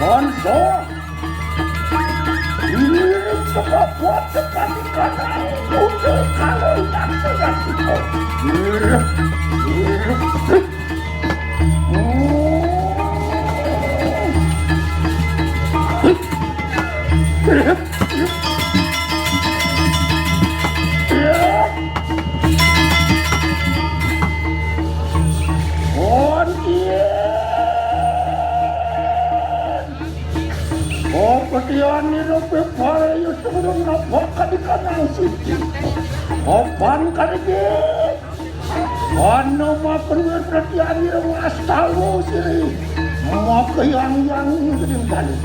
Monso ini kebabuat sekali karena udah kalau tak sedang itu. Peliatan ini Bali sebelum napak di kanan sini. Opan kali Anu makan Peliatan ini mas tahu sih. Mau ke yang gede balik.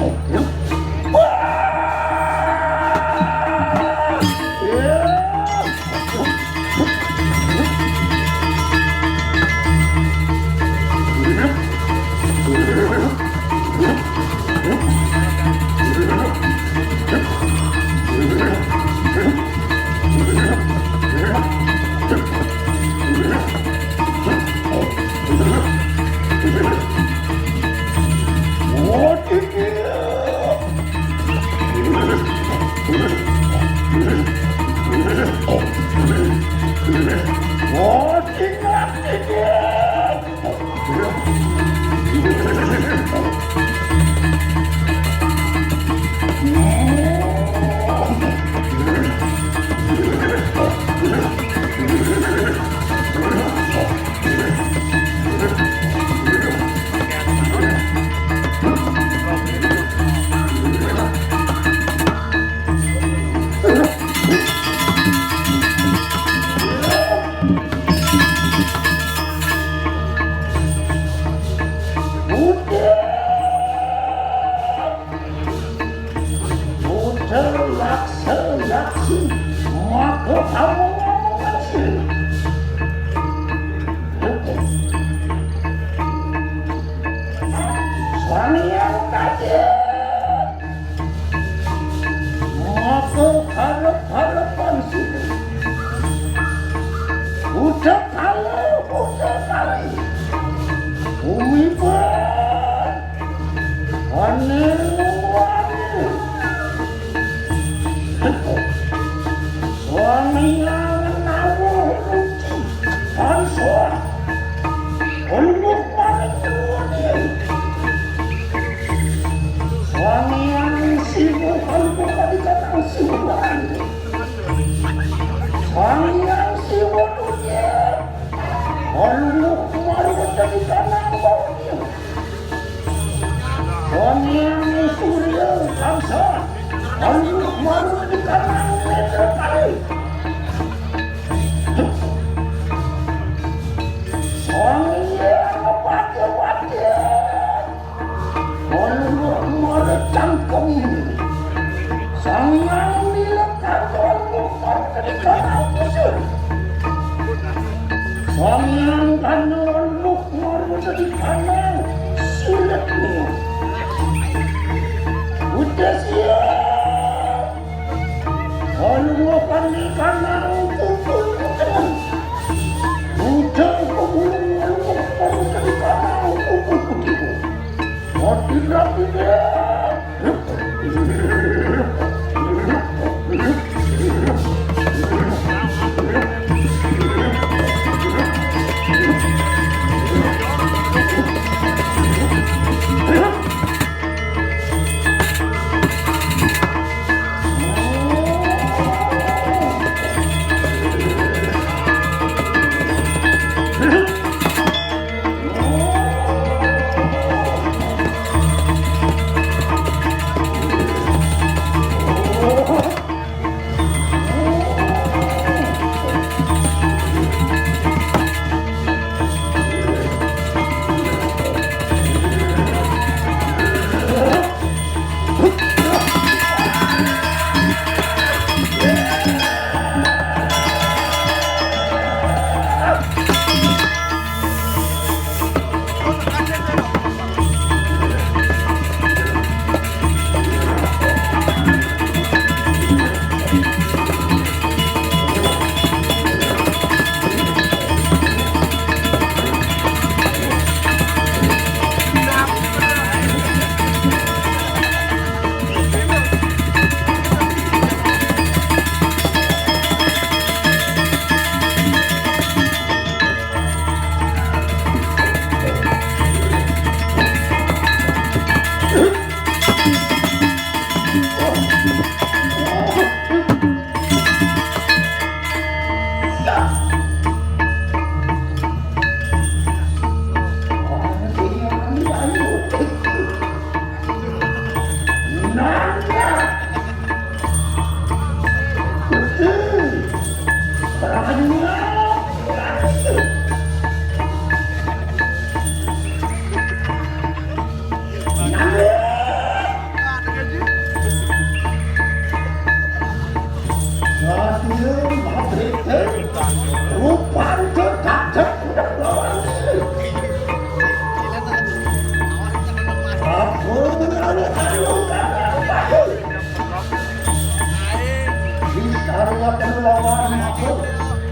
Karena penelawan aku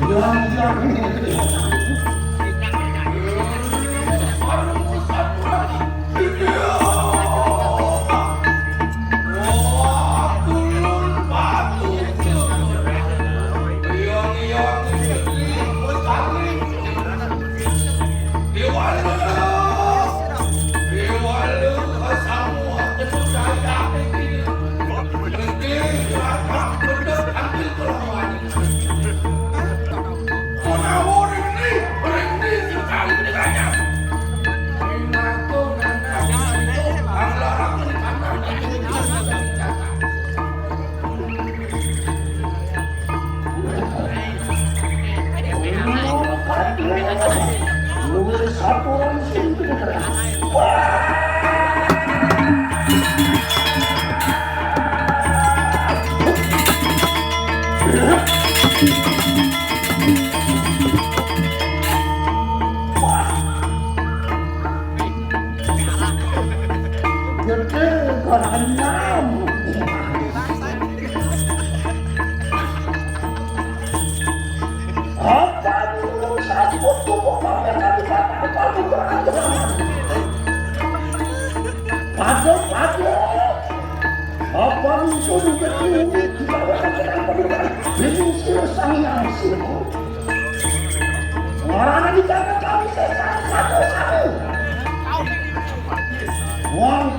yang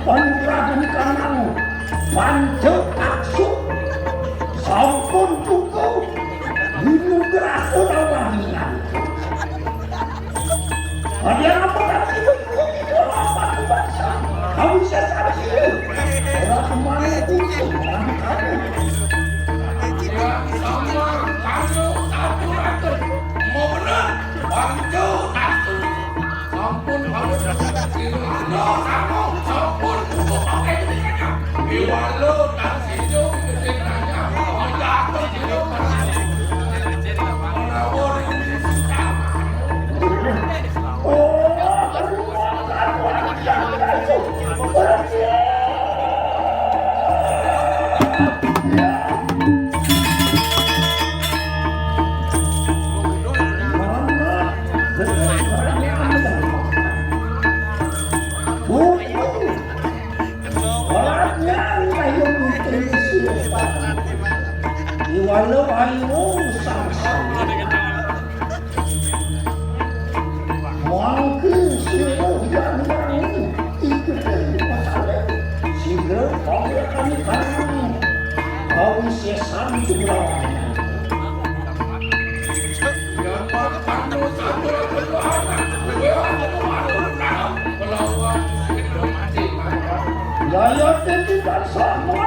Panugrahan kanang Pundut aksuk sampun cukup dinugerah olawangian. Ada apa lagi itu apa bangsa? Kau bisa saksi. Orang kemana itu? Kami kamu. Yang sama kamu satu mau benar Pundut aksuk. Sampun kamu kamu sampun oke Iwalu tak hidup ketinggalannya menjatuh hidup menawar ini walau ayo sang-sang mungkin siapa yang ikut dari masalah segera kami kau sesan jumlahnya yang makan satu melawan Jaya tidak sama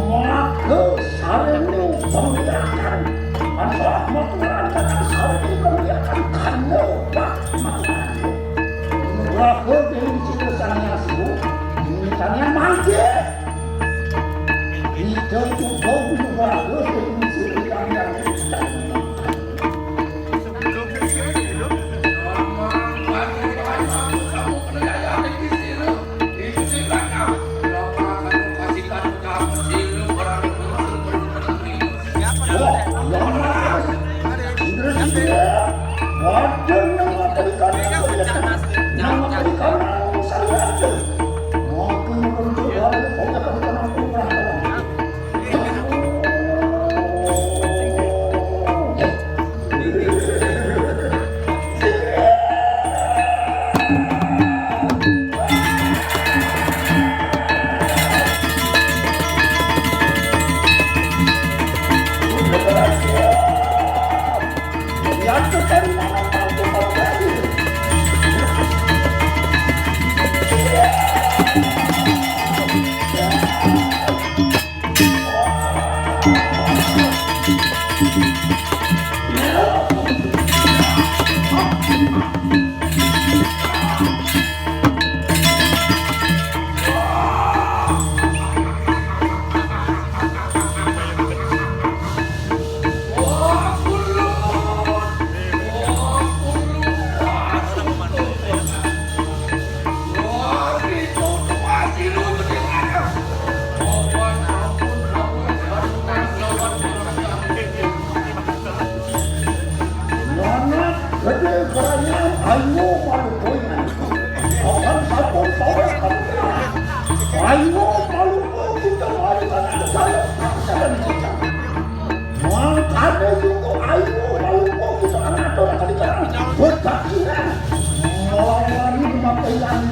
maka saremu pemilihan masalah menggunakan saremu pemilihan karena makan maka dari situasinya itu misalnya mati itu cukup maka dari situasinya Ayo maluku kita marikan saya dan kita. Makanya juga ayo maluku kita anak orang kali cara. Betul. Melawan memakai yang